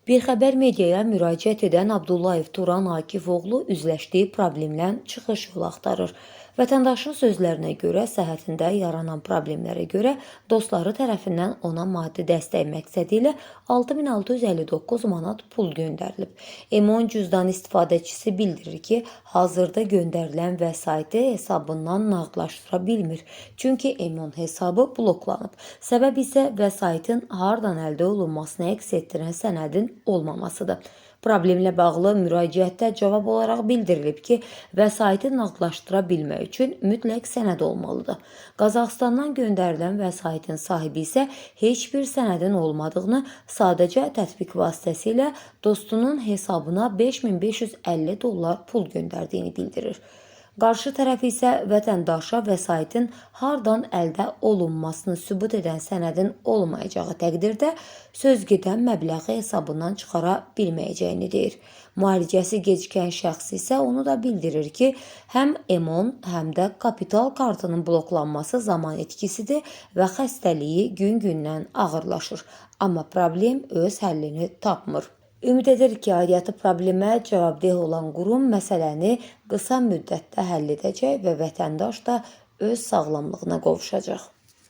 Bir xəbər mediaya müraciət edən Abdullayev Turan Akifoğlu üzləşdiyi problemlə çıxış yolu axtarır. Vətəndaşın sözlərinə görə səhhətində yaranan problemlərə görə dostları tərəfindən ona maddi dəstək məqsədi ilə 6659 manat pul göndərilib. M10 cüzdan istifadəçisi bildirir ki, hazırda göndərilən vəsaiti hesabından nağdlaşdıra bilmir. Çünki M10 hesabı bloklanıb. Səbəb isə vəsaitin hardan əldə olunmasını əks etdirən sənədin olmamasıdır. Problemlə bağlı müraciətdə cavab olaraq bildirilib ki, vəsaiti nağdlaşdıra bilmək üçün mütləq sənəd olmalıdır. Qazaxıstandan göndərilən vəsaitin sahibi isə heç bir sənədin olmadığını, sadəcə tətbiq vasitəsilə dostunun hesabına $5550 pul göndərdiyini bildirir. Qarşı tərəf isə vətəndaşa vəsaitin hardan əldə olunmasını sübut edən sənədin olmayacağı təqdirdə sözgedən məbləği hesabından çıxara bilməyəcəyini deyir. Müalicəsi gecikən şəxs isə onu da bildirir ki, həm M10, həm də kapital kartının bloklanması zaman etkisidir və xəstəliyi gün-gündən ağırlaşır. Amma problem öz həllini tapmır. Ümid edir ki, aidiyyatı problemə cavabdeh olan qurum məsələni qısa müddətdə həll edəcək və vətəndaş da öz sağlamlığına qovuşacaq.